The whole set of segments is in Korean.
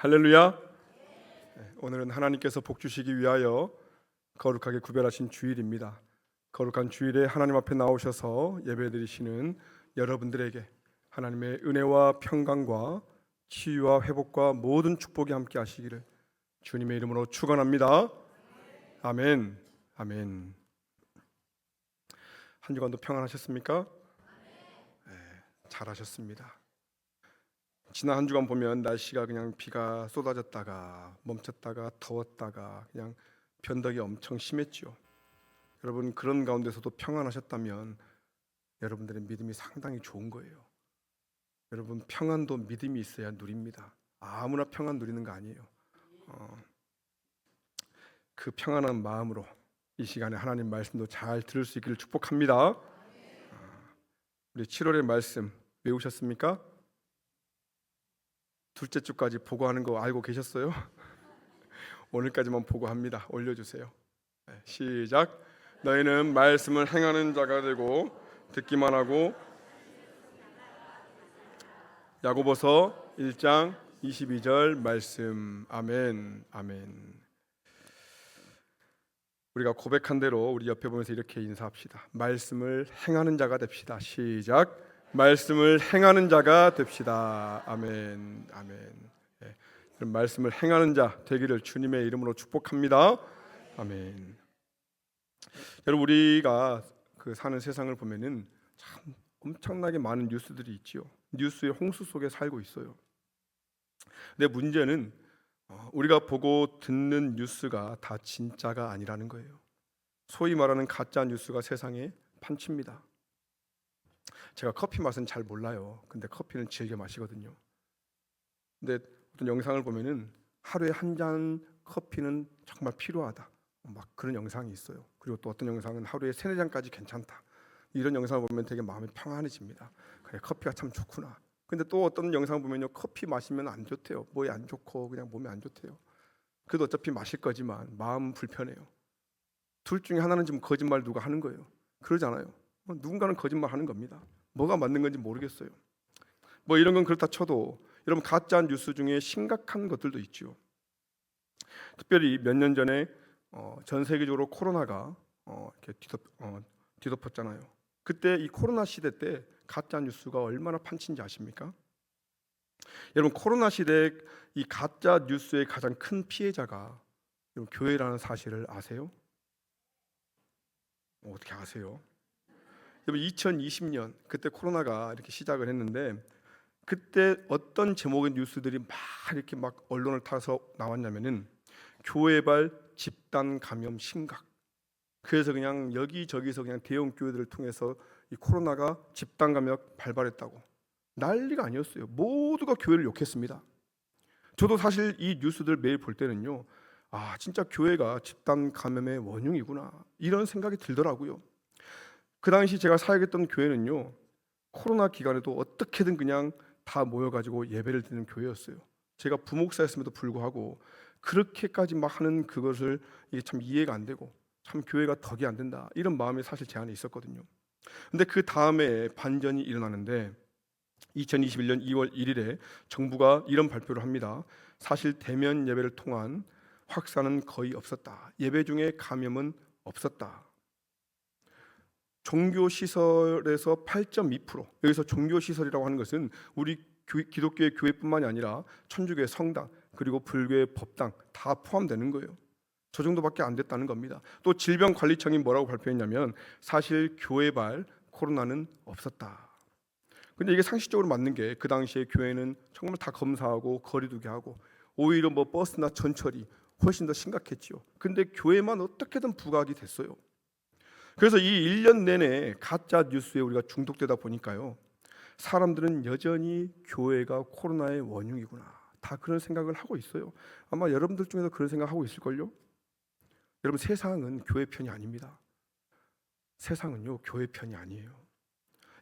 할렐루야. 오늘은 하나님께서 복 주시기 위하여 거룩하게 구별하신 주일입니다. 거룩한 주일에 하나님 앞에 나오셔서 예배드리시는 여러분들에게 하나님의 은혜와 평강과 치유와 회복과 모든 축복이 함께 하시기를 주님의 이름으로 축원합니다. 아멘. 아멘. 한 주간도 평안하셨습니까? 네, 잘하셨습니다. 지난 한 주간 보면 날씨가 그냥 비가 쏟아졌다가 멈췄다가 더웠다가 그냥 변덕이 엄청 심했죠. 여러분 그런 가운데서도 평안하셨다면 여러분들의 믿음이 상당히 좋은 거예요. 여러분 평안도 믿음이 있어야 누립니다. 아무나 평안 누리는 거 아니에요. 그 평안한 마음으로 이 시간에 하나님 말씀도 잘 들을 수 있기를 축복합니다. 우리 7월의 말씀 외우셨습니까? 둘째 주까지 보고하는 거 알고 계셨어요? 오늘까지만 보고합니다. 올려주세요. 시작. 너희는 말씀을 행하는 자가 되고 듣기만 하고. 야고보서 1장 22절 말씀. 아멘. 아멘. 우리가 고백한 대로 우리 옆에 보면서 이렇게 인사합시다. 말씀을 행하는 자가 됩시다. 시작. 말씀을 행하는 자가 됩시다. 아멘. 아멘. 그럼 말씀을 행하는 자 되기를 주님의 이름으로 축복합니다. 아멘. 여러분 우리가 사는 세상을 보면은 참 엄청나게 많은 뉴스들이 있지요. 뉴스의 홍수 속에 살고 있어요. 근데 문제는 우리가 보고 듣는 뉴스가 다 진짜가 아니라는 거예요. 소위 말하는 가짜 뉴스가 세상에 판칩니다. 제가 커피 맛은 잘 몰라요. 근데 커피는 즐겨 마시거든요. 근데 어떤 영상을 보면은 하루에 한 잔 커피는 정말 필요하다, 막 그런 영상이 있어요. 그리고 또 어떤 영상은 하루에 3-4잔까지 괜찮다. 이런 영상을 보면 되게 마음이 평안해집니다. 그래, 커피가 참 좋구나. 근데 또 어떤 영상 보면요, 커피 마시면 안 좋대요. 뭐에 안 좋고 그냥 몸에 안 좋대요. 그래도 어차피 마실 거지만 마음은 불편해요. 둘 중에 하나는 지금 거짓말 누가 하는 거예요. 그러잖아요. 누군가는 거짓말 하는 겁니다. 뭐가 맞는 건지 모르겠어요. 뭐 이런 건 그렇다 쳐도 여러분 가짜 뉴스 중에 심각한 것들도 있죠. 특별히 몇 년 전에 전 세계적으로 코로나가 이렇게 뒤덮었잖아요. 그때 이 코로나 시대 때 가짜 뉴스가 얼마나 판친지 아십니까? 여러분 코로나 시대 이 가짜 뉴스의 가장 큰 피해자가 여러분 교회라는 사실을 아세요? 어떻게 아세요? 여러분 2020년 그때 코로나가 이렇게 시작을 했는데 그때 어떤 제목의 뉴스들이 막 이렇게 막 언론을 타서 나왔냐면은 교회발 집단 감염 심각. 그래서 그냥 여기저기서 그냥 대형 교회들을 통해서 이 코로나가 집단 감염 발발했다고 난리가 아니었어요. 모두가 교회를 욕했습니다. 저도 사실 이 뉴스들 매일 볼 때는요, 아 진짜 교회가 집단 감염의 원흉이구나 이런 생각이 들더라고요. 그 당시 제가 사역했던 교회는요, 코로나 기간에도 어떻게든 그냥 다 모여가지고 예배를 드리는 교회였어요. 제가 부목사였음에도 불구하고 그렇게까지 막 하는 그것을 이게 참 이해가 안 되고 참 교회가 덕이 안 된다 이런 마음이 사실 제 안에 있었거든요. 근데 그 다음에 반전이 일어나는데 2021년 2월 1일에 정부가 이런 발표를 합니다. 사실 대면 예배를 통한 확산은 거의 없었다. 예배 중에 감염은 없었다. 종교시설에서 8.2%, 여기서 종교시설이라고 하는 것은 우리 기독교의 교회뿐만이 아니라 천주교의 성당 그리고 불교의 법당 다 포함되는 거예요. 저 정도밖에 안 됐다는 겁니다. 또 질병관리청이 뭐라고 발표했냐면 사실 교회발 코로나는 없었다. 근데 이게 상식적으로 맞는 게 그 당시에 교회는 정말 다 검사하고 거리두기 하고 오히려 뭐 버스나 전철이 훨씬 더 심각했지요. 근데 교회만 어떻게든 부각이 됐어요. 그래서 이 1년 내내 가짜 뉴스에 우리가 중독되다 보니까요, 사람들은 여전히 교회가 코로나의 원흉이구나 다 그런 생각을 하고 있어요. 아마 여러분들 중에도 그런 생각하고 있을걸요. 여러분 세상은 교회 편이 아닙니다. 세상은요 교회 편이 아니에요.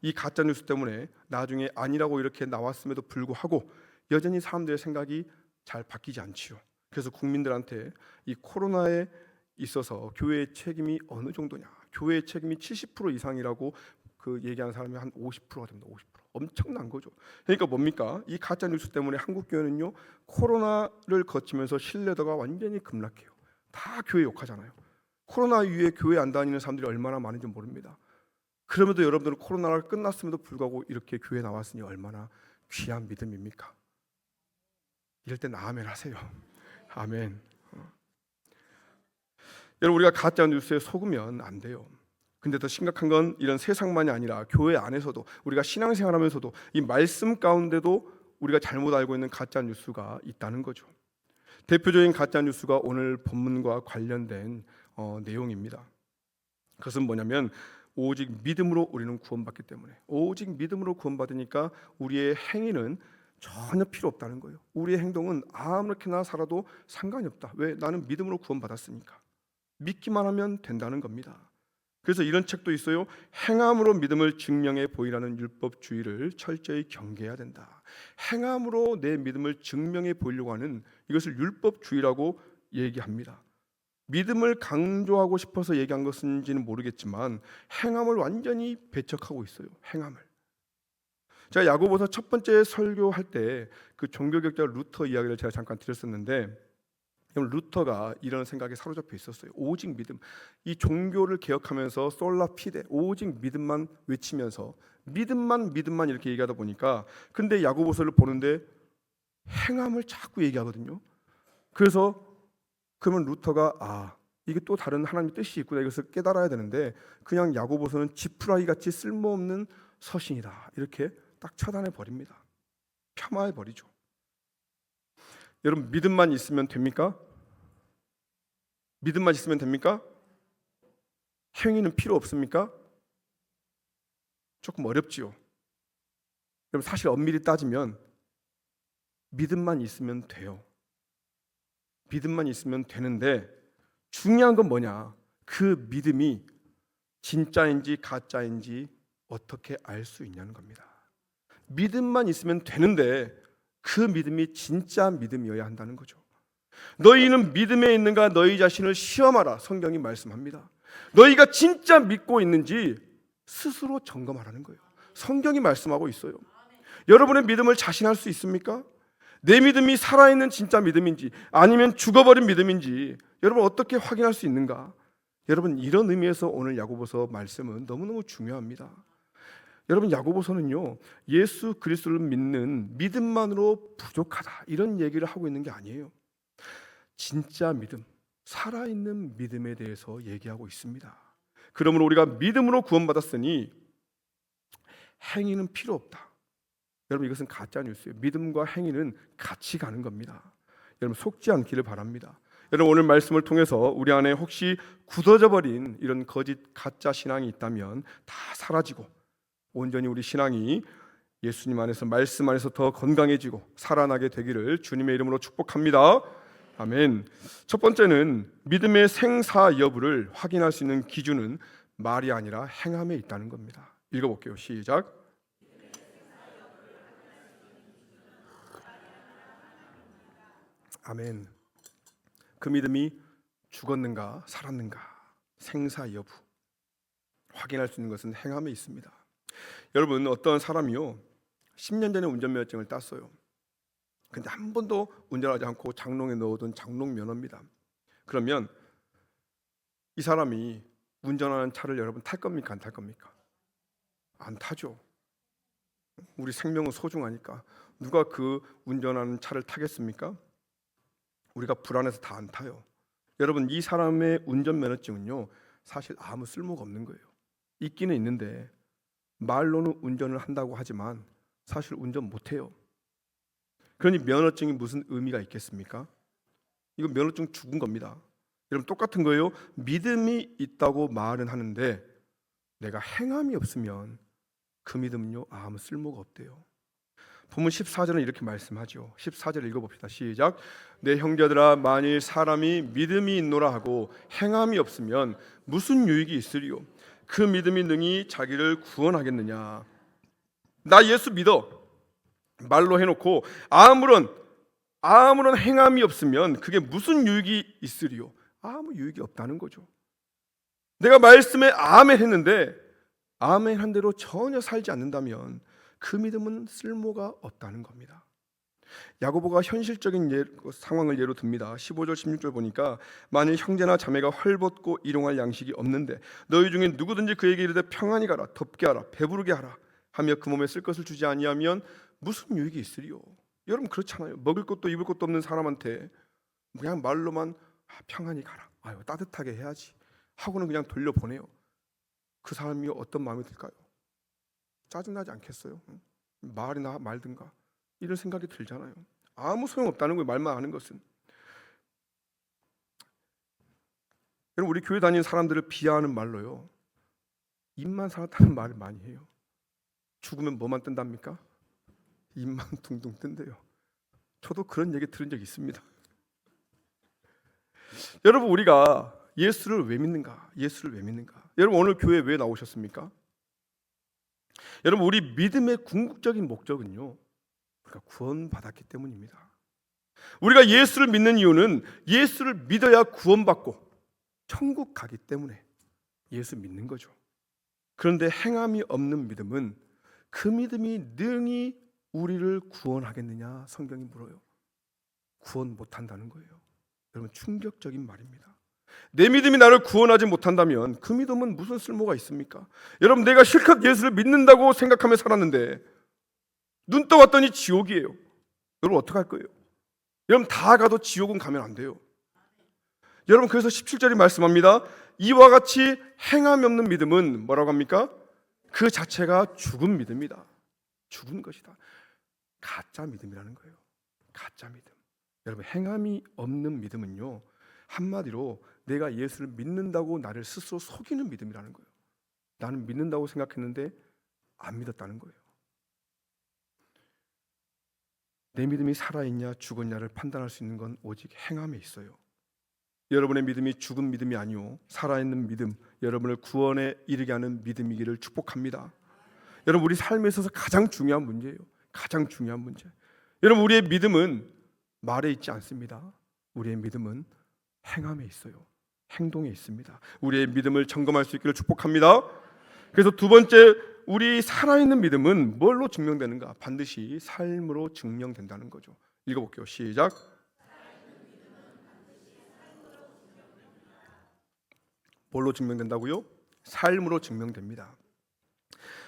이 가짜 뉴스 때문에 나중에 아니라고 이렇게 나왔음에도 불구하고 여전히 사람들의 생각이 잘 바뀌지 않지요. 그래서 국민들한테 이 코로나에 있어서 교회의 책임이 어느 정도냐, 교회의 책임이 70% 이상이라고 그 얘기하는 사람이 한 50%가 됩니다. 50%. 엄청난 거죠. 그러니까 뭡니까? 이 가짜 뉴스 때문에 한국 교회는요, 코로나를 거치면서 신뢰도가 완전히 급락해요. 다 교회 욕하잖아요. 코로나 이후에 교회 안 다니는 사람들이 얼마나 많은지 모릅니다. 그럼에도 여러분들은 코로나가 끝났음에도 불구하고 이렇게 교회 나왔으니 얼마나 귀한 믿음입니까? 이럴 땐 아멘 하세요. 아멘. 여러분, 우리가 가짜 뉴스에 속으면 안 돼요. 근데 더 심각한 건 이런 세상만이 아니라 교회 안에서도, 우리가 신앙생활하면서도 이 말씀 가운데도 우리가 잘못 알고 있는 가짜 뉴스가 있다는 거죠. 대표적인 가짜 뉴스가 오늘 본문과 관련된 내용입니다. 그것은 뭐냐면, 오직 믿음으로 우리는 구원받기 때문에, 오직 믿음으로 구원받으니까 우리의 행위는 전혀 필요 없다는 거예요. 우리의 행동은 아무렇게나 살아도 상관이 없다. 왜? 나는 믿음으로 구원받았으니까. 믿기만 하면 된다는 겁니다. 그래서 이런 책도 있어요. 행함으로 믿음을 증명해 보이라는 율법주의를 철저히 경계해야 된다. 행함으로 내 믿음을 증명해 보이려고 하는 이것을 율법주의라고 얘기합니다. 믿음을 강조하고 싶어서 얘기한 것인지는 모르겠지만 행함을 완전히 배척하고 있어요. 행함을. 제가 야고보서 첫 번째 설교할 때 그 종교개혁자 루터 이야기를 제가 잠깐 드렸었는데, 루터가 이런 생각에 사로잡혀 있었어요. 오직 믿음. 이 종교를 개혁하면서 솔라 피데, 오직 믿음만 외치면서 믿음만 이렇게 얘기하다 보니까, 근데 야고보서를 보는데 행함을 자꾸 얘기하거든요. 그래서 그러면 루터가 이게 또 다른 하나님의 뜻이 있구나, 이것을 깨달아야 되는데 그냥 야고보서는 지푸라기 같이 쓸모없는 서신이다 이렇게 딱 차단해 버립니다. 폄하해 버리죠. 여러분, 믿음만 있으면 됩니까? 믿음만 있으면 됩니까? 행위는 필요 없습니까? 조금 어렵지요. 여러분, 사실 엄밀히 따지면 믿음만 있으면 돼요. 믿음만 있으면 되는데, 중요한 건 뭐냐? 그 믿음이 진짜인지 가짜인지 어떻게 알 수 있냐는 겁니다. 믿음만 있으면 되는데 그 믿음이 진짜 믿음이어야 한다는 거죠. 너희는 믿음에 있는가 너희 자신을 시험하라, 성경이 말씀합니다. 너희가 진짜 믿고 있는지 스스로 점검하라는 거예요. 성경이 말씀하고 있어요. 여러분의 믿음을 자신할 수 있습니까? 내 믿음이 살아있는 진짜 믿음인지 아니면 죽어버린 믿음인지 여러분 어떻게 확인할 수 있는가? 여러분, 이런 의미에서 오늘 야고보서 말씀은 너무너무 중요합니다. 여러분, 야고보서는요, 예수 그리스도를 믿는 믿음만으로 부족하다 이런 얘기를 하고 있는 게 아니에요. 진짜 믿음, 살아있는 믿음에 대해서 얘기하고 있습니다. 그러므로 우리가 믿음으로 구원받았으니 행위는 필요 없다. 여러분, 이것은 가짜 뉴스예요. 믿음과 행위는 같이 가는 겁니다. 여러분, 속지 않기를 바랍니다. 여러분, 오늘 말씀을 통해서 우리 안에 혹시 굳어져 버린 이런 거짓 가짜 신앙이 있다면 다 사라지고 온전히 우리 신앙이 예수님 안에서, 말씀 안에서 더 건강해지고 살아나게 되기를 주님의 이름으로 축복합니다. 아멘. 첫 번째는 믿음의 생사 여부를 확인할 수 있는 기준은 말이 아니라 행함에 있다는 겁니다. 읽어볼게요. 시작. 아멘. 그 믿음이 죽었는가 살았는가, 생사 여부 확인할 수 있는 것은 행함에 있습니다. 여러분, 어떤 사람이요 10년 전에 운전면허증을 땄어요. 근데 한 번도 운전하지 않고 장롱에 넣어둔 장롱 면허입니다. 그러면 이 사람이 운전하는 차를 여러분 탈 겁니까 안 탈 겁니까? 안 타죠. 우리 생명은 소중하니까. 누가 그 운전하는 차를 타겠습니까? 우리가 불안해서 다 안 타요. 여러분, 이 사람의 운전면허증은요 사실 아무 쓸모가 없는 거예요. 있기는 있는데 말로는 운전을 한다고 하지만 사실 운전 못해요. 그러니 면허증이 무슨 의미가 있겠습니까? 이거 면허증 죽은 겁니다. 여러분, 똑같은 거예요. 믿음이 있다고 말은 하는데 내가 행함이 없으면 그 믿음은요 아무 쓸모가 없대요. 본문 14절은 이렇게 말씀하죠. 14절 읽어봅시다. 시작. 내 형제들아, 만일 사람이 믿음이 있노라 하고 행함이 없으면 무슨 유익이 있으리요? 그 믿음이 능히 자기를 구원하겠느냐? 나 예수 믿어 말로 해놓고 아무런 행함이 없으면 그게 무슨 유익이 있으리요? 아무 유익이 없다는 거죠. 내가 말씀에 아멘 했는데 아멘 한 대로 전혀 살지 않는다면 그 믿음은 쓸모가 없다는 겁니다. 야고보가 현실적인 상황을 예로 듭니다. 15절 16절 보니까 만일 형제나 자매가 헐벗고 일용할 양식이 없는데 너희 중에 누구든지 그에게 이르되 평안히 가라, 덥게 하라, 배부르게 하라 하며 그 몸에 쓸 것을 주지 아니하면 무슨 유익이 있으리요? 여러분 그렇잖아요. 먹을 것도 입을 것도 없는 사람한테 그냥 말로만 평안히 가라, 아유 따뜻하게 해야지 하고는 그냥 돌려보내요. 그 사람이 어떤 마음이 들까요? 짜증나지 않겠어요? 말이나 말든가 이런 생각이 들잖아요. 아무 소용없다는 거예요. 말만 하는 것은. 여러분 우리 교회 다니는 사람들을 비하하는 말로요, 입만 살았다는 말을 많이 해요. 죽으면 뭐만 뜬답니까? 입만 둥둥 뜬대요. 저도 그런 얘기 들은 적 있습니다. 여러분 우리가 예수를 왜 믿는가? 예수를 왜 믿는가? 여러분 오늘 교회에 왜 나오셨습니까? 여러분 우리 믿음의 궁극적인 목적은요, 우리가 구원받았기 때문입니다. 우리가 예수를 믿는 이유는 예수를 믿어야 구원받고 천국 가기 때문에 예수 믿는 거죠. 그런데 행함이 없는 믿음은 그 믿음이 능히 우리를 구원하겠느냐 성경이 물어요. 구원 못한다는 거예요. 여러분 충격적인 말입니다. 내 믿음이 나를 구원하지 못한다면 그 믿음은 무슨 쓸모가 있습니까? 여러분 내가 실컷 예수를 믿는다고 생각하며 살았는데 눈 떠왔더니 지옥이에요. 여러분 어떡할 거예요? 여러분 다 가도 지옥은 가면 안 돼요. 여러분 그래서 17절이 말씀합니다. 이와 같이 행함이 없는 믿음은 뭐라고 합니까? 그 자체가 죽은 믿음이다. 죽은 것이다. 가짜 믿음이라는 거예요. 가짜 믿음. 여러분 행함이 없는 믿음은요, 한마디로 내가 예수를 믿는다고 나를 스스로 속이는 믿음이라는 거예요. 나는 믿는다고 생각했는데 안 믿었다는 거예요. 내 믿음이 살아있냐 죽었냐를 판단할 수 있는 건 오직 행함에 있어요. 여러분의 믿음이 죽은 믿음이 아니오 살아있는 믿음, 여러분을 구원에 이르게 하는 믿음이기를 축복합니다. 여러분 우리 삶에 있어서 가장 중요한 문제예요. 가장 중요한 문제. 여러분 우리의 믿음은 말에 있지 않습니다. 우리의 믿음은 행함에 있어요. 행동에 있습니다. 우리의 믿음을 점검할 수 있기를 축복합니다. 그래서 두 번째, 우리 살아있는 믿음은 뭘로 증명되는가? 반드시 삶으로 증명된다는 거죠. 읽어볼게요. 시작. 뭘로 증명된다고요? 삶으로 증명됩니다.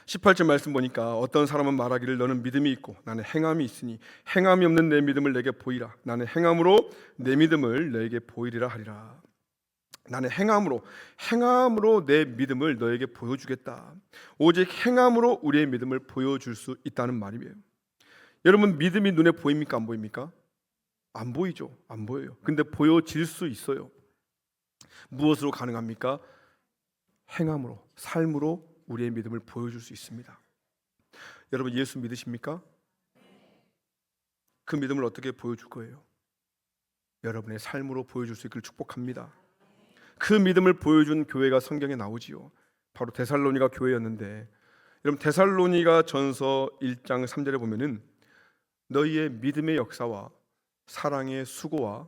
18절 말씀 보니까 어떤 사람은 말하기를 너는 믿음이 있고 나는 행함이 있으니 행함이 없는 내 믿음을 내게 보이라. 나는 행함으로 내 믿음을 너에게 보이리라 하리라. 나는 행함으로 내 믿음을 너에게 보여주겠다. 오직 행함으로 우리의 믿음을 보여줄 수 있다는 말이에요. 여러분 믿음이 눈에 보입니까? 안 보입니까? 안 보이죠. 안 보여요. 근데 보여질 수 있어요. 무엇으로 가능합니까? 행함으로, 삶으로 우리의 믿음을 보여줄 수 있습니다. 여러분 예수 믿으십니까? 그 믿음을 어떻게 보여줄 거예요? 여러분의 삶으로 보여줄 수 있기를 축복합니다. 그 믿음을 보여준 교회가 성경에 나오지요. 바로 데살로니가 교회였는데, 여러분 데살로니가 전서 1장 3절에 보면은 너희의 믿음의 역사와 사랑의 수고와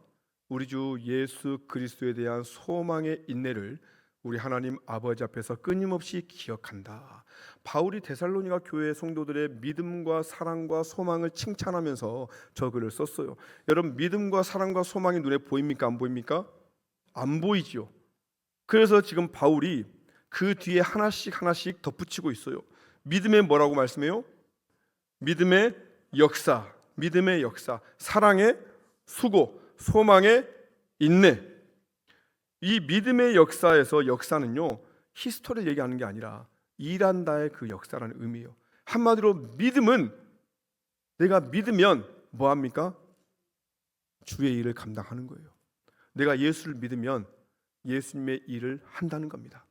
우리 주 예수 그리스도에 대한 소망의 인내를 우리 하나님 아버지 앞에서 끊임없이 기억한다. 바울이 데살로니가 교회 성도들의 믿음과 사랑과 소망을 칭찬하면서 저 글을 썼어요. 여러분 믿음과 사랑과 소망이 눈에 보입니까? 안 보입니까? 안 보이지요. 그래서 지금 바울이 그 뒤에 하나씩 하나씩 덧붙이고 있어요. 믿음의 뭐라고 말씀해요? 믿음의 역사, 믿음의 역사, 사랑의 수고, 소망의 인내. 이 믿음의 역사에서 역사는요, 히스토리를 얘기하는 게 아니라 일한다의 그 역사라는 의미예요. 한마디로 믿음은 내가 믿으면 뭐합니까? 주의 일을 감당하는 거예요. 내가 예수를 믿으면 예수님의 일을 한다는 겁니다.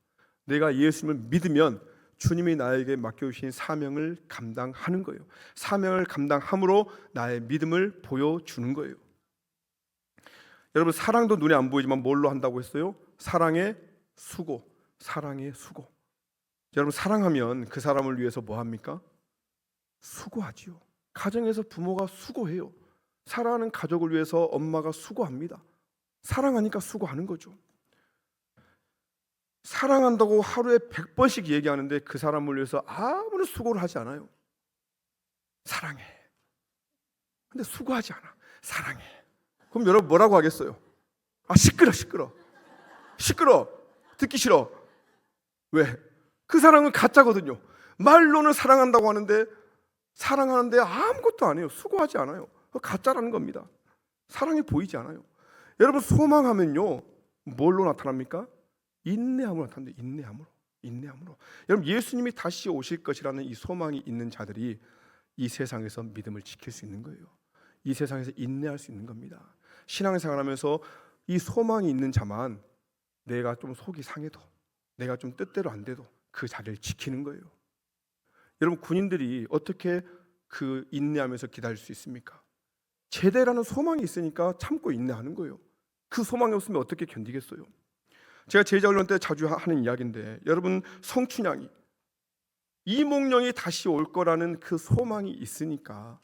내가 예수님을 믿으면 주님이 나에게 맡겨주신 사명을 감당하는 거예요. 사명을 감당함으로 나의 믿음을 보여주는 거예요. 여러분 사랑도 눈에 안 보이지만 뭘로 한다고 했어요? 사랑의 수고, 사랑의 수고. 여러분 사랑하면 그 사람을 위해서 뭐 합니까? 수고하지요. 가정에서 부모가 수고해요. 사랑하는 가족을 위해서 엄마가 수고합니다. 사랑하니까 수고하는 거죠. 사랑한다고 하루에 100번씩 얘기하는데 그 사람을 위해서 아무런 수고를 하지 않아요. 사랑해. 근데 수고하지 않아. 사랑해. 그럼 여러분 뭐라고 하겠어요? 아, 시끄러. 듣기 싫어. 왜? 그 사랑은 가짜거든요. 말로는 사랑한다고 하는데 사랑하는데 아무것도 안 해요. 수고하지 않아요. 가짜라는 겁니다. 사랑이 보이지 않아요. 여러분, 소망하면요 뭘로 나타납니까? 인내함으로 나타납니다. 인내함으로. 여러분, 예수님이 다시 오실 것이라는 이 소망이 있는 자들이 이 세상에서 믿음을 지킬 수 있는 거예요. 이 세상에서 인내할 수 있는 겁니다. 신앙생활하면서 이 소망이 있는 자만 내가 좀 속이 상해도, 내가 좀 뜻대로 안 돼도 그 자리를 지키는 거예요. 여러분, 군인들이 어떻게 그 인내하면서 기다릴 수 있습니까? 제대라는 소망이 있으니까 참고 인내하는 거예요. 그 소망이 없으면 어떻게 견디겠어요? 제가 제자훈련 때 자주 하는 이야기인데, 여러분, 성춘향이 이몽룡이 다시 올 거라는 그 소망이 있으니까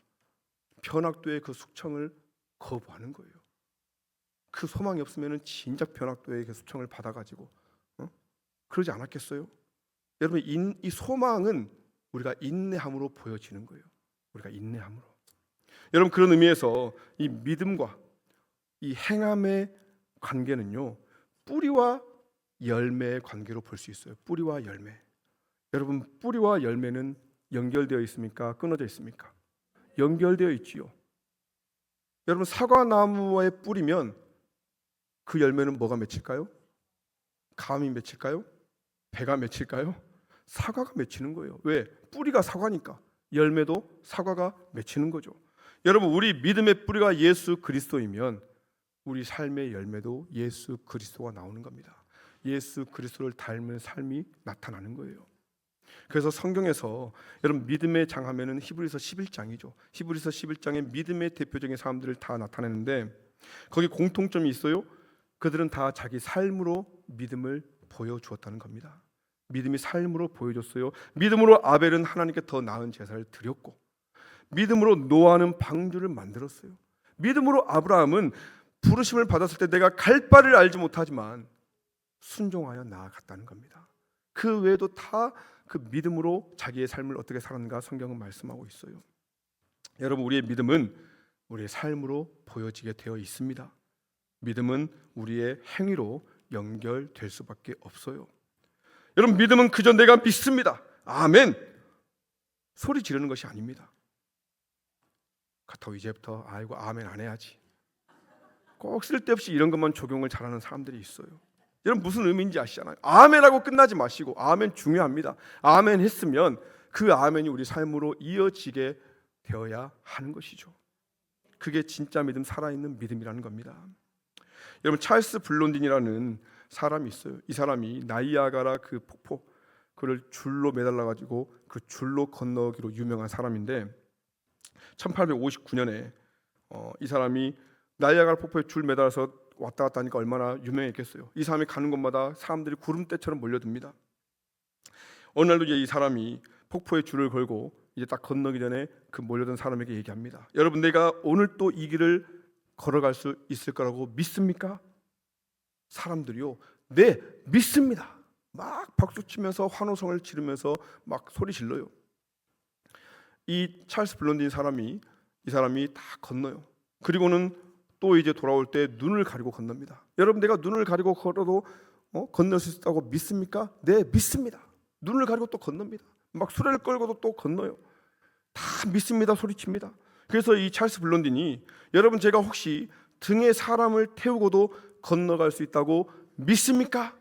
변학도의 그 숙청을 거부하는 거예요. 그 소망이 없으면 진작 변학도의 그 숙청을 받아가지고 그러지 않았겠어요? 여러분, 이 소망은 우리가 인내함으로 보여지는 거예요. 우리가 인내함으로. 여러분, 그런 의미에서 이 믿음과 이 행함의 관계는요, 뿌리와 열매의 관계로 볼 수 있어요. 뿌리와 열매. 여러분, 뿌리와 열매는 연결되어 있습니까? 끊어져 있습니까? 연결되어 있지요. 여러분, 사과나무에 뿌리면 그 열매는 뭐가 맺힐까요? 감이 맺힐까요? 배가 맺힐까요? 사과가 맺히는 거예요. 왜? 뿌리가 사과니까 열매도 사과가 맺히는 거죠. 여러분, 우리 믿음의 뿌리가 예수 그리스도이면 우리 삶의 열매도 예수 그리스도가 나오는 겁니다. 예수 그리스도를 닮은 삶이 나타나는 거예요. 그래서 성경에서 여러분, 믿음의 장 하면은 히브리서 11장이죠. 히브리서 11장에 믿음의 대표적인 사람들을 다 나타내는데 거기 공통점이 있어요. 그들은 다 자기 삶으로 믿음을 보여주었다는 겁니다. 믿음이 삶으로 보여줬어요. 믿음으로 아벨은 하나님께 더 나은 제사를 드렸고, 믿음으로 노아는 방주를 만들었어요. 믿음으로 아브라함은 부르심을 받았을 때 내가 갈 바를 알지 못하지만 순종하여 나아갔다는 겁니다. 그 외에도 다 그 믿음으로 자기의 삶을 어떻게 살았는가 성경은 말씀하고 있어요. 여러분, 우리의 믿음은 우리의 삶으로 보여지게 되어 있습니다. 믿음은 우리의 행위로 연결될 수밖에 없어요. 여러분, 믿음은 그저 내가 믿습니다, 아멘, 소리 지르는 것이 아닙니다. 그렇다고 이제부터 아이고 아멘 안 해야지, 꼭 쓸데없이 이런 것만 적용을 잘하는 사람들이 있어요. 여러분, 무슨 의미인지 아시잖아요. 아멘하고 끝나지 마시고, 아멘 중요합니다. 아멘 했으면 그 아멘이 우리 삶으로 이어지게 되어야 하는 것이죠. 그게 진짜 믿음, 살아있는 믿음이라는 겁니다. 여러분, 찰스 블론딘이라는 사람이 있어요. 이 사람이 나이아가라 그 폭포, 그를 줄로 매달라 가지고 그 줄로 건너기로 유명한 사람인데 1859년에 이 사람이 나이아가라 폭포에 줄 매달아서 왔다 갔다 하니까 얼마나 유명했겠어요. 이 사람이 가는 곳마다 사람들이 구름대처럼 몰려듭니다. 어느 날도 이제 이 사람이 폭포에 줄을 걸고 이제 딱 건너기 전에 그 몰려든 사람에게 얘기합니다. 여러분, 내가 오늘 또 이 길을 걸어갈 수 있을 거라고 믿습니까? 사람들이요, 네, 믿습니다. 막 박수치면서 환호성을 지르면서 막 소리 질러요. 이 찰스 블론딘 사람이, 이 사람이 다 건너요. 그리고는 또 이제 돌아올 때 눈을 가리고 건넙니다. 여러분, 내가 눈을 가리고 걸어도 건널 수 있다고 믿습니까? 네, 믿습니다. 눈을 가리고 또 건넙니다. 막 수레를 끌고도 또 건너요. 다 믿습니다 소리칩니다. 그래서 이 찰스 블론딘이, 여러분, 제가 혹시 등에 사람을 태우고도 건너갈 수 있다고 믿습니까?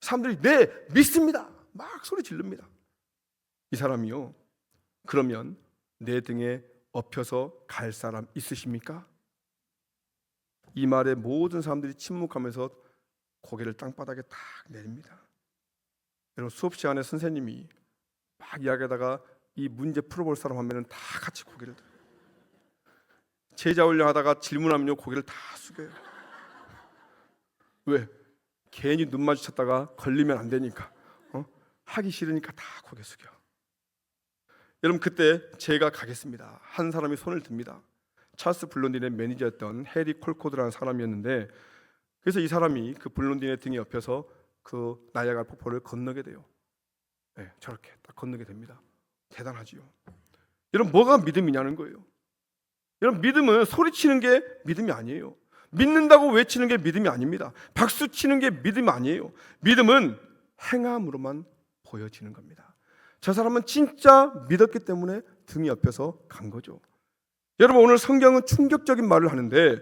사람들이 네, 믿습니다 막 소리 지릅니다. 이 사람이요, 그러면 내 등에 엎혀서 갈 사람 있으십니까? 이 말에 모든 사람들이 침묵하면서 고개를 땅바닥에 딱 내립니다. 여러분, 수업 시간에 선생님이 막 이야기하다가 이 문제 풀어볼 사람 하면은 다 같이 고개를 들어요. 제자 훈련하다가 질문하면요 고개를 다 숙여요. 왜? 괜히 눈 마주쳤다가 걸리면 안 되니까, 하기 싫으니까 다 고개 숙여. 여러분, 그때 제가 가겠습니다. 한 사람이 손을 듭니다. 찰스 블론딘의 매니저였던 해리 콜코드라는 사람이었는데, 그래서 이 사람이 그 블론딘의 등에 옆에서 그 나이아가라 폭포를 건너게 돼요. 네, 저렇게 딱 건너게 됩니다. 대단하지요. 여러분, 뭐가 믿음이냐는 거예요. 여러분, 믿음은 소리치는 게 믿음이 아니에요. 믿는다고 외치는 게 믿음이 아닙니다. 박수 치는 게 믿음이 아니에요. 믿음은 행함으로만 보여지는 겁니다. 저 사람은 진짜 믿었기 때문에 등이 옆에서 간 거죠. 여러분, 오늘 성경은 충격적인 말을 하는데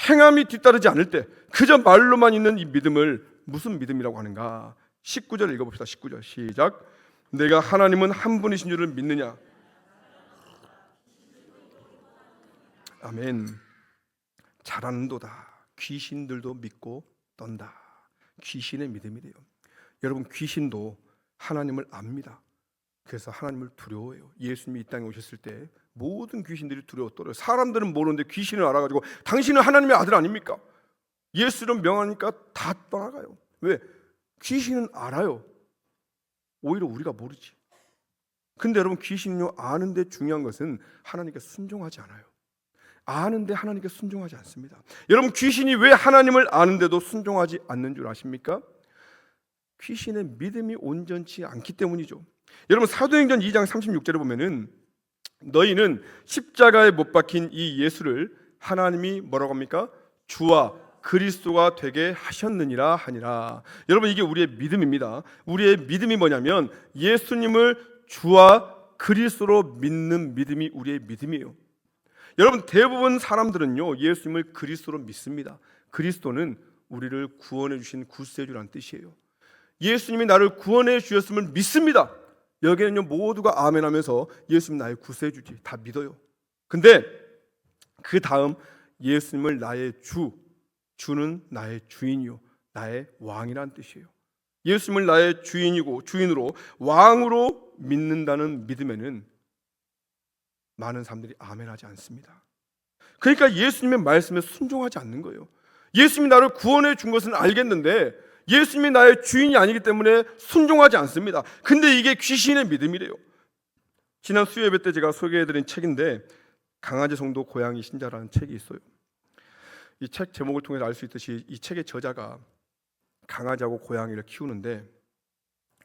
행함이 뒤따르지 않을 때 그저 말로만 있는 이 믿음을 무슨 믿음이라고 하는가? 19절 읽어봅시다. 19절 시작. 내가 하나님은 한 분이신 줄을 믿느냐? 아멘. 잘하는도다. 귀신들도 믿고 떤다. 귀신의 믿음이래요. 여러분, 귀신도 하나님을 압니다. 그래서 하나님을 두려워해요. 예수님이 이 땅에 오셨을 때 모든 귀신들이 두려워 떨어요. 사람들은 모르는데 귀신을 알아가지고 당신은 하나님의 아들 아닙니까? 예수를 명하니까 다 떠나가요. 왜? 귀신은 알아요. 오히려 우리가 모르지. 근데 여러분, 귀신은요, 아는데 중요한 것은 하나님께 순종하지 않아요. 아는데 하나님께 순종하지 않습니다. 여러분, 귀신이 왜 하나님을 아는데도 순종하지 않는 줄 아십니까? 귀신의 믿음이 온전치 않기 때문이죠. 여러분, 사도행전 2장 36절에 보면은 너희는 십자가에 못 박힌 이 예수를 하나님이 뭐라고 합니까? 주와 그리스도가 되게 하셨느니라 하니라. 여러분, 이게 우리의 믿음입니다. 우리의 믿음이 뭐냐면 예수님을 주와 그리스도로 믿는 믿음이 우리의 믿음이에요. 여러분, 대부분 사람들은요, 예수님을 그리스도로 믿습니다. 그리스도는 우리를 구원해 주신 구세주라는 뜻이에요. 예수님이 나를 구원해 주셨음을 믿습니다. 여기는요, 모두가 아멘하면서 예수님 나의 구세주지 다 믿어요. 근데 그 다음 예수님을 나의 주는 나의 주인이요 나의 왕이란 뜻이에요. 예수님을 나의 주인이고 주인으로 왕으로 믿는다는 믿음에는 많은 사람들이 아멘하지 않습니다. 그러니까 예수님의 말씀에 순종하지 않는 거예요. 예수님이 나를 구원해 준 것은 알겠는데 예수님이 나의 주인이 아니기 때문에 순종하지 않습니다. 근데 이게 귀신의 믿음이래요. 지난 수요예배 때 제가 소개해드린 책인데 강아지 성도 고양이 신자라는 책이 있어요. 이 책 제목을 통해서 알 수 있듯이 이 책의 저자가 강아지하고 고양이를 키우는데,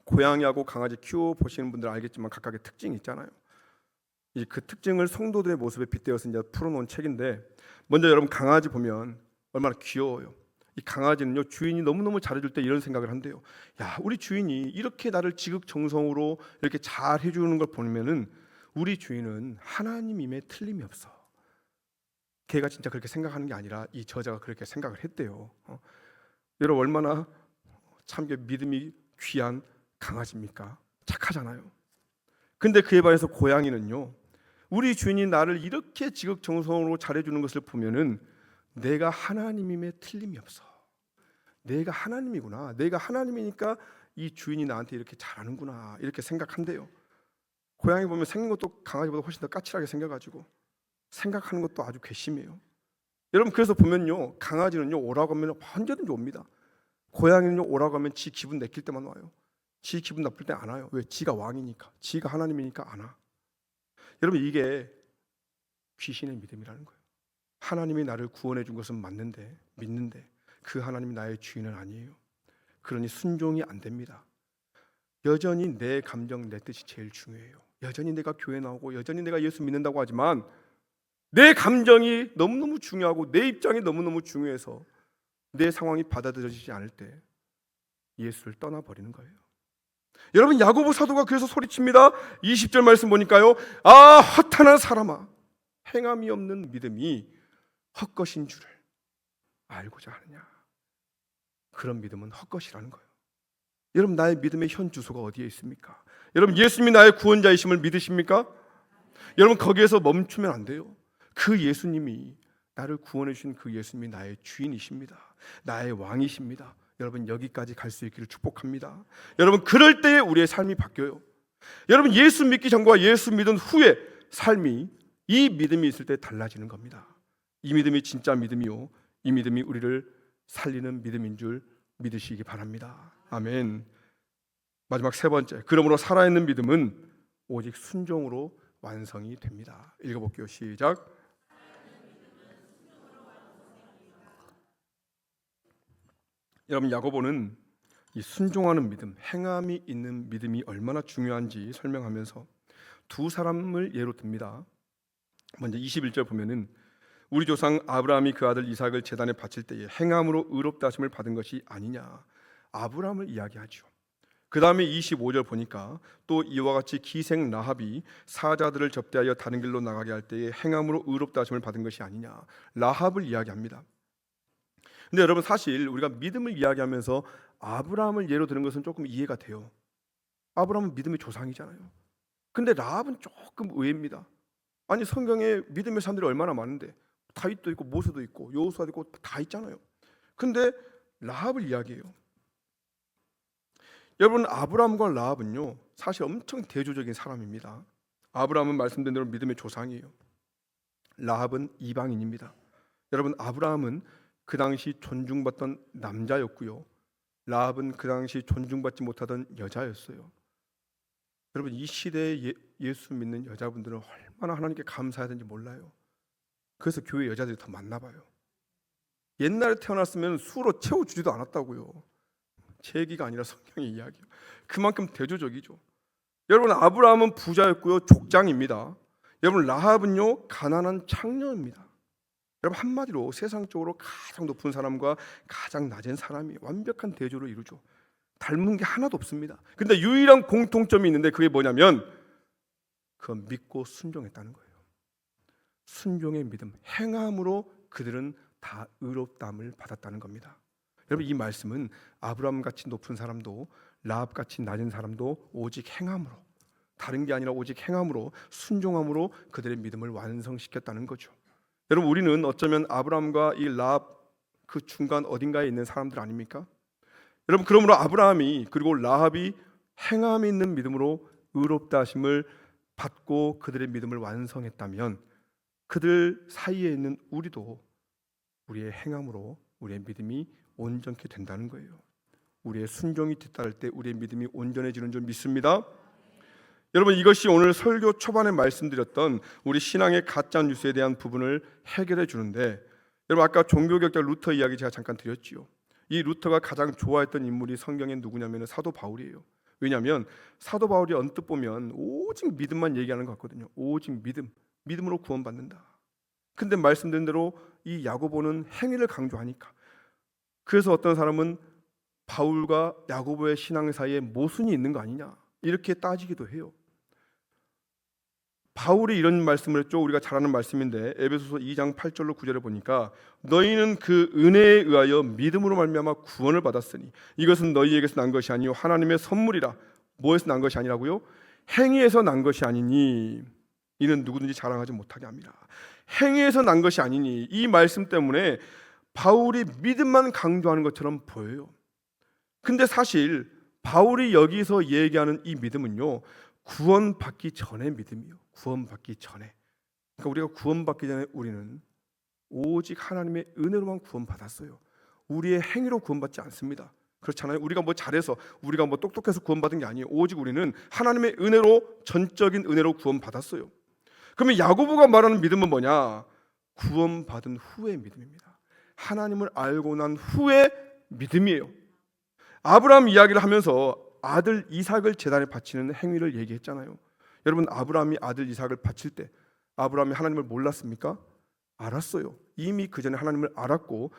고양이하고 강아지 키워보시는 분들은 알겠지만 각각의 특징이 있잖아요. 그 특징을 성도들의 모습에 빗대어서 이제 풀어놓은 책인데, 먼저 여러분, 강아지 보면 얼마나 귀여워요. 이 강아지는요, 주인이 너무너무 잘해줄 때 이런 생각을 한대요. 야, 우리 주인이 이렇게 나를 지극정성으로 이렇게 잘 해주는 걸 보면은 우리 주인은 하나님임에 틀림이 없어. 걔가 진짜 그렇게 생각하는 게 아니라 이 저자가 그렇게 생각을 했대요. 여러분, 얼마나 참 믿음이 귀한 강아지입니까? 착하잖아요. 근데 그에 반해서 고양이는요, 우리 주인이 나를 이렇게 지극정성으로 잘해주는 것을 보면은 내가 하나님임에 틀림이 없어. 내가 하나님이구나. 내가 하나님이니까 이 주인이 나한테 이렇게 잘하는구나. 이렇게 생각한대요. 고양이 보면 생긴 것도 강아지보다 훨씬 더 까칠하게 생겨가지고 생각하는 것도 아주 괘씸해요. 여러분, 그래서 보면요, 강아지는요, 오라고 하면 언제든지 옵니다. 고양이는요, 오라고 하면 지 기분 내킬 때만 와요. 지 기분 나쁠 때 안 와요. 왜? 지가 왕이니까, 지가 하나님이니까 안 와. 여러분, 이게 귀신의 믿음이라는 거예요. 하나님이 나를 구원해 준 것은 맞는데, 믿는데 그 하나님이 나의 주인은 아니에요. 그러니 순종이 안 됩니다. 여전히 내 감정, 내 뜻이 제일 중요해요. 여전히 내가 교회 나오고 여전히 내가 예수 믿는다고 하지만 내 감정이 너무너무 중요하고 내 입장이 너무너무 중요해서 내 상황이 받아들여지지 않을 때 예수를 떠나버리는 거예요. 여러분, 야고보 사도가 그래서 소리칩니다. 20절 말씀 보니까요, 아, 허탄한 사람아, 행함이 없는 믿음이 헛것인 줄을 알고자 하느냐. 그런 믿음은 헛것이라는 거예요. 여러분, 나의 믿음의 현 주소가 어디에 있습니까? 여러분, 예수님이 나의 구원자이심을 믿으십니까? 여러분, 거기에서 멈추면 안 돼요. 그 예수님이, 나를 구원해 주신 그 예수님이 나의 주인이십니다. 나의 왕이십니다. 여러분, 여기까지 갈 수 있기를 축복합니다. 여러분, 그럴 때에 우리의 삶이 바뀌어요. 여러분, 예수 믿기 전과 예수 믿은 후에 삶이, 이 믿음이 있을 때 달라지는 겁니다. 이 믿음이 진짜 믿음이요, 이 믿음이 우리를 살리는 믿음인 줄 믿으시기 바랍니다. 아멘. 마지막 세 번째, 그러므로 살아있는 믿음은 오직 순종으로 완성이 됩니다. 읽어볼게요. 시작. 여러분, 야고보는 이 순종하는 믿음, 행함이 있는 믿음이 얼마나 중요한지 설명하면서 두 사람을 예로 듭니다. 먼저 21절 보면은 우리 조상 아브라함이 그 아들 이삭을 제단에 바칠 때에 행함으로 의롭다 하심을 받은 것이 아니냐, 아브라함을 이야기하죠. 그 다음에 25절 보니까 또 이와 같이 기생 라합이 사자들을 접대하여 다른 길로 나가게 할 때에 행함으로 의롭다 하심을 받은 것이 아니냐, 라합을 이야기합니다. 근데 여러분, 사실 우리가 믿음을 이야기하면서 아브라함을 예로 드는 것은 조금 이해가 돼요. 아브라함은 믿음의 조상이잖아요. 근데 라합은 조금 의외입니다. 아니, 성경에 믿음의 사람들이 얼마나 많은데, 다윗도 있고 모세도 있고 여호수아도 있고 다 있잖아요. 근데 라합을 이야기해요. 여러분, 아브라함과 라합은요 사실 엄청 대조적인 사람입니다. 아브라함은 말씀드린 대로 믿음의 조상이에요. 라합은 이방인입니다. 여러분, 아브라함은 그 당시 존중받던 남자였고요, 라합은 그 당시 존중받지 못하던 여자였어요. 여러분, 이 시대에 예수 믿는 여자분들은 얼마나 하나님께 감사해야 되는지 몰라요. 그래서 교회 여자들이 더 많나 봐요. 옛날에 태어났으면 수로 채워주지도 않았다고요. 제 얘기가 아니라 성경의 이야기예요. 그만큼 대조적이죠. 여러분, 아브라함은 부자였고요, 족장입니다. 여러분, 라합은요 가난한 창녀입니다. 여러분, 한마디로 세상적으로 가장 높은 사람과 가장 낮은 사람이 완벽한 대조를 이루죠. 닮은 게 하나도 없습니다. 근데 유일한 공통점이 있는데 그게 뭐냐면 그건 믿고 순종했다는 거예요. 순종의 믿음, 행함으로 그들은 다 의롭다함을 받았다는 겁니다. 여러분, 이 말씀은 아브라함같이 높은 사람도 라합같이 낮은 사람도 오직 행함으로, 다른 게 아니라 오직 행함으로, 순종함으로 그들의 믿음을 완성시켰다는 거죠. 여러분, 우리는 어쩌면 아브라함과 이 라합 그 중간 어딘가에 있는 사람들 아닙니까? 여러분, 그러므로 아브라함이 그리고 라합이 행함이 있는 믿음으로 의롭다 하심을 받고 그들의 믿음을 완성했다면 그들 사이에 있는 우리도 우리의 행함으로 우리의 믿음이 온전케 된다는 거예요. 우리의 순종이 뒤따를 때 우리의 믿음이 온전해지는 줄 믿습니다. 여러분, 이것이 오늘 설교 초반에 말씀드렸던 우리 신앙의 가짜 뉴스에 대한 부분을 해결해 주는데, 여러분, 아까 종교개혁자 루터 이야기 제가 잠깐 드렸지요. 이 루터가 가장 좋아했던 인물이 성경에 누구냐면 사도 바울이에요. 왜냐하면 사도 바울이 언뜻 보면 오직 믿음만 얘기하는 것 같거든요. 오직 믿음으로 구원받는다. 근데 말씀드린 대로 이 야고보는 행위를 강조하니까, 그래서 어떤 사람은 바울과 야고보의 신앙 사이에 모순이 있는 거 아니냐 이렇게 따지기도 해요. 바울이 이런 말씀을 했죠. 우리가 잘 아는 말씀인데 에베소서 2장 8절로 9절에 보니까 너희는 그 은혜에 의하여 믿음으로 말미암아 구원을 받았으니 이것은 너희에게서 난 것이 아니요 하나님의 선물이라. 뭐에서 난 것이 아니라고요? 행위에서 난 것이 아니니 이는 누구든지 자랑하지 못하게 합니다. 행위에서 난 것이 아니니, 이 말씀 때문에 바울이 믿음만 강조하는 것처럼 보여요. 근데 사실 바울이 여기서 얘기하는 이 믿음은요 구원받기 전의 믿음이에요. 구원받기 전에. 그러니까 우리가 구원받기 전에 우리는 오직 하나님의 은혜로만 구원받았어요. 우리의 행위로 구원받지 않습니다. 그렇잖아요. 우리가 뭐 잘해서, 우리가 뭐 똑똑해서 구원받은 게 아니에요. 오직 우리는 하나님의 은혜로, 전적인 은혜로 구원받았어요. 그러면 야고보가 말하는 믿음은 뭐냐? 구원받은 후의 믿음입니다. 하나님을 알고 난 후의 믿음이에요. 아브라함 이야기를 하면서 아들 이삭을 제단에 바치는 행위를 얘기했잖아요. 여러분, 아브라함이 아들 이삭을 바칠 때 아브라함이 하나님을 몰랐습니까? 알았어요. 이미 그 전에 하나님을 알았고,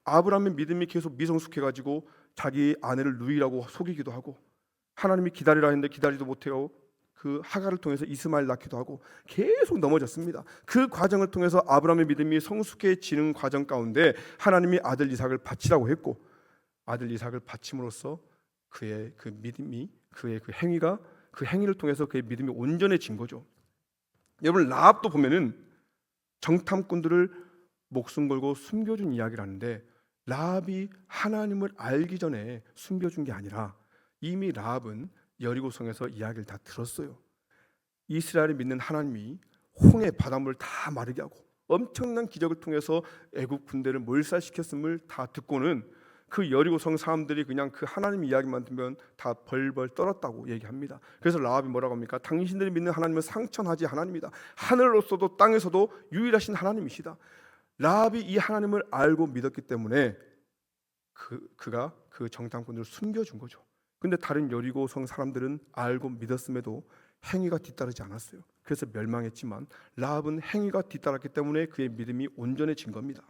아브라함의 믿음이 계속 미성숙해가지고 자기 아내를 누이라고 속이기도 하고, 하나님이 기다리라 했는데 기다리도 못해요. 그 하갈을 통해서 이스마엘 낳기도 하고 계속 넘어졌습니다. 그 과정을 통해서 아브라함의 믿음이 성숙해지는 과정 가운데 하나님이 아들 이삭을 바치라고 했고, 아들 이삭을 바침으로써 그의 그 믿음이, 그의 그 행위가, 그 행위를 통해서 그의 믿음이 온전해진 거죠. 여러분, 라합도 보면은 정탐꾼들을 목숨 걸고 숨겨준 이야기를 하는데, 라합이 하나님을 알기 전에 숨겨준 게 아니라 이미 라합은 여리고성에서 이야기를 다 들었어요. 이스라엘이 믿는 하나님이 홍해 바닷물을 다 마르게 하고 엄청난 기적을 통해서 애굽 군대를 몰살시켰음을 다 듣고는 그 여리고성 사람들이 그냥 그 하나님 이야기만 들으면 다 벌벌 떨었다고 얘기합니다. 그래서 라합이 뭐라고 합니까? 당신들이 믿는 하나님은 상천하지 하나님이다. 하늘로서도 땅에서도 유일하신 하나님이시다. 라합이 이 하나님을 알고 믿었기 때문에 그가 그 정탐꾼들을 숨겨준 거죠. 근데 다른 여리고성 사람들은 알고 믿었음에도 행위가 뒤따르지 않았어요. 그래서 멸망했지만 라합은 행위가 뒤따랐기 때문에 그의 믿음이 온전해진 겁니다.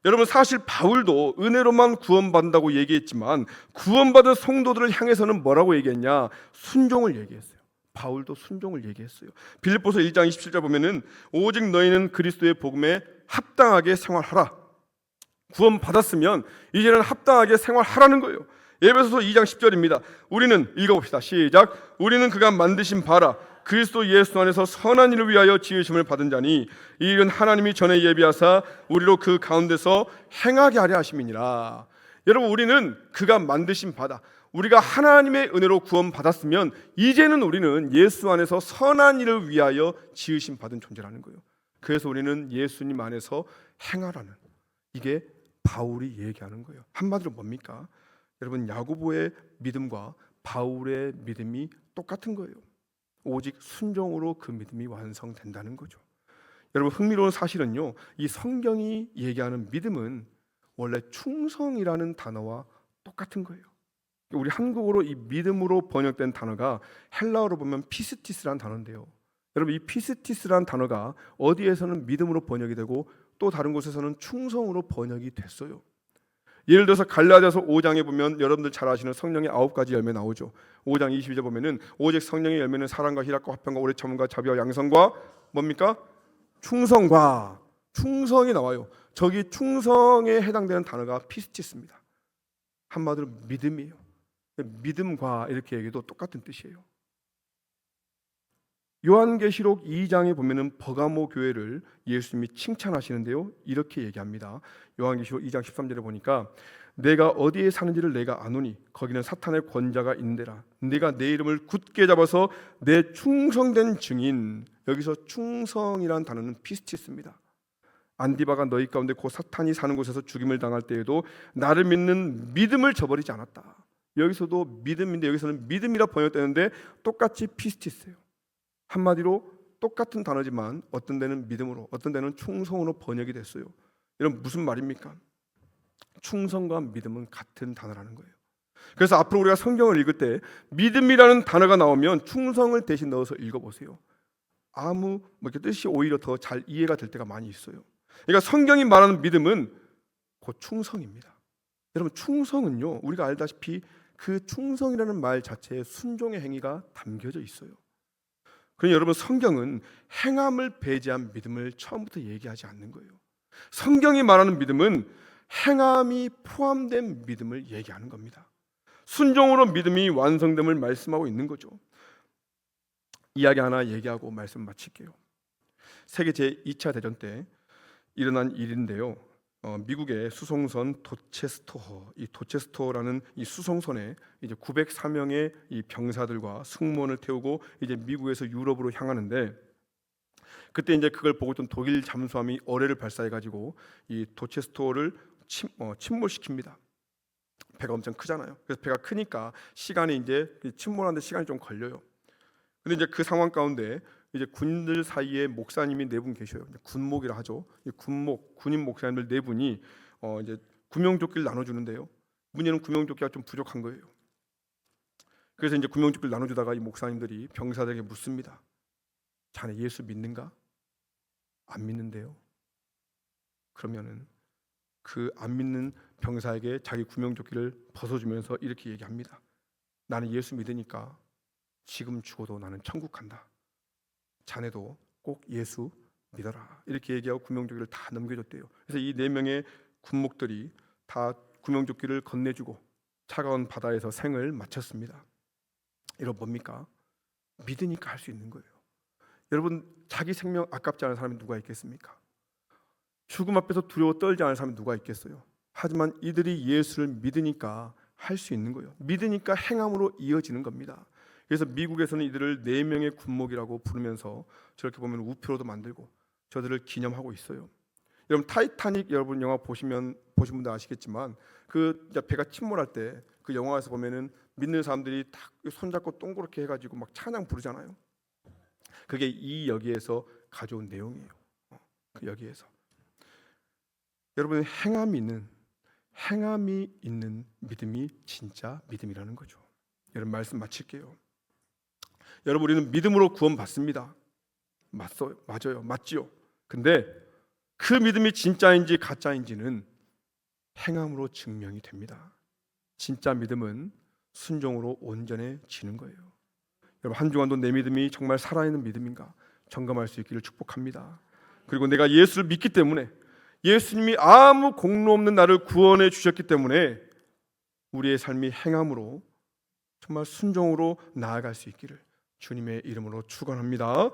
여러분, 사실 바울도 은혜로만 구원받는다고 얘기했지만 구원받은 성도들을 향해서는 뭐라고 얘기했냐? 순종을 얘기했어요. 바울도 순종을 얘기했어요. 빌립보서 1장 27절 보면은 오직 너희는 그리스도의 복음에 합당하게 생활하라. 구원받았으면 이제는 합당하게 생활하라는 거예요. 에베소서 2장 10절입니다. 우리는 읽어봅시다. 시작. 우리는 그가 만드신 바라 그리스도 예수 안에서 선한 일을 위하여 지으심을 받은 자니 이 일은 하나님이 전에 예비하사 우리로 그 가운데서 행하게 하려 하심이니라. 여러분, 우리는 그가 만드신 바다, 우리가 하나님의 은혜로 구원받았으면 이제는 우리는 예수 안에서 선한 일을 위하여 지으심 받은 존재라는 거예요. 그래서 우리는 예수님 안에서 행하라는, 이게 바울이 얘기하는 거예요. 한마디로 뭡니까? 여러분, 야고보의 믿음과 바울의 믿음이 똑같은 거예요. 오직 순종으로 그 믿음이 완성된다는 거죠. 여러분, 흥미로운 사실은요, 이 성경이 얘기하는 믿음은 원래 충성이라는 단어와 똑같은 거예요. 우리 한국어로 이 믿음으로 번역된 단어가 헬라어로 보면 피스티스라는 단어인데요, 여러분, 이 피스티스라는 단어가 어디에서는 믿음으로 번역이 되고 또 다른 곳에서는 충성으로 번역이 됐어요. 예를 들어서 갈라디아서 5장에 보면 여러분들 잘 아시는 성령의 9가지 열매 나오죠. 5장 22절 보면은 오직 성령의 열매는 사랑과 희락과 화평과 오래 참음과 자비와 양선과 뭡니까? 충성과, 충성이 나와요. 저기 충성에 해당되는 단어가 피스티스입니다. 한마디로 믿음이에요. 믿음과 이렇게 얘기해도 똑같은 뜻이에요. 요한계시록 2장에 보면은 버가모 교회를 예수님이 칭찬하시는데요, 이렇게 얘기합니다. 요한계시록 2장 13절에 보니까 내가 어디에 사는지를 내가 아노니 거기는 사탄의 권자가 있는데라. 내가 내 이름을 굳게 잡아서 내 충성된 증인, 여기서 충성이라는 단어는 피스티스입니다. 안디바가 너희 가운데 곧 사탄이 사는 곳에서 죽임을 당할 때에도 나를 믿는 믿음을 저버리지 않았다. 여기서도 믿음인데 여기서는 믿음이라 번역되는데 똑같이 피스티스예요. 한마디로 똑같은 단어지만 어떤 데는 믿음으로, 어떤 데는 충성으로 번역이 됐어요. 이런 무슨 말입니까? 충성과 믿음은 같은 단어라는 거예요. 그래서 앞으로 우리가 성경을 읽을 때 믿음이라는 단어가 나오면 충성을 대신 넣어서 읽어보세요. 아무 이렇게 뜻이 오히려 더 잘 이해가 될 때가 많이 있어요. 그러니까 성경이 말하는 믿음은 곧 충성입니다. 여러분, 충성은요, 우리가 알다시피 그 충성이라는 말 자체에 순종의 행위가 담겨져 있어요. 그러니 여러분, 성경은 행함을 배제한 믿음을 처음부터 얘기하지 않는 거예요. 성경이 말하는 믿음은 행함이 포함된 믿음을 얘기하는 겁니다. 순종으로 믿음이 완성됨을 말씀하고 있는 거죠. 이야기 하나 얘기하고 말씀 마칠게요. 세계 제2차 대전 때 일어난 일인데요, 미국의 수송선 도체스토어, 이 도체스토어라는 이 수송선에 이제 904명의 이 병사들과 승무원을 태우고 이제 미국에서 유럽으로 향하는데, 그때 이제 그걸 보고 있던 독일 잠수함이 어뢰를 발사해가지고 이 도체스토어를 침몰시킵니다. 배가 엄청 크잖아요. 그래서 배가 크니까 시간이 이제 침몰하는데 시간이 좀 걸려요. 근데 이제 그 상황 가운데 이제 군들 사이에 목사님이 4분 계셔요. 군목이라 하죠. 군인 목사님들 4분이 이제 구명조끼를 나눠주는데요, 문제는 구명조끼가 좀 부족한 거예요. 그래서 이제 구명조끼를 나눠주다가 이 목사님들이 병사들에게 묻습니다. 자네 예수 믿는가? 안 믿는데요. 그러면은 그 안 믿는 병사에게 자기 구명조끼를 벗어주면서 이렇게 얘기합니다. 나는 예수 믿으니까 지금 죽어도 나는 천국 간다. 자네도 꼭 예수 믿어라. 이렇게 얘기하고 구명조끼를 다 넘겨줬대요. 그래서 이 4명의 군목들이 다 구명조끼를 건네주고 차가운 바다에서 생을 마쳤습니다. 이런 뭡니까? 믿으니까 할 수 있는 거예요. 여러분, 자기 생명 아깝지 않은 사람이 누가 있겠습니까? 죽음 앞에서 두려워 떨지 않은 사람이 누가 있겠어요? 하지만 이들이 예수를 믿으니까 할 수 있는 거예요. 믿으니까 행함으로 이어지는 겁니다. 그래서 미국에서는 이들을 4명의 군목이라고 부르면서 저렇게 보면 우표로도 만들고 저들을 기념하고 있어요. 여러분, 타이타닉 여러분 영화 보신 분들 아시겠지만 그 배가 침몰할 때 그 영화에서 보면은 믿는 사람들이 딱 손잡고 동그랗게 해가지고 막 찬양 부르잖아요. 그게 이 여기에서 가져온 내용이에요. 그 여기에서 여러분, 행함이 있는 믿음이 진짜 믿음이라는 거죠. 여러분, 말씀 마칠게요. 여러분, 우리는 믿음으로 구원받습니다. 맞아요. 맞지요. 근데 그 믿음이 진짜인지 가짜인지는 행함으로 증명이 됩니다. 진짜 믿음은 순종으로 온전해지는 거예요. 여러분, 한 주간도 내 믿음이 정말 살아있는 믿음인가 점검할 수 있기를 축복합니다. 그리고 내가 예수를 믿기 때문에, 예수님이 아무 공로 없는 나를 구원해 주셨기 때문에 우리의 삶이 행함으로 정말 순종으로 나아갈 수 있기를 주님의 이름으로 축원합니다.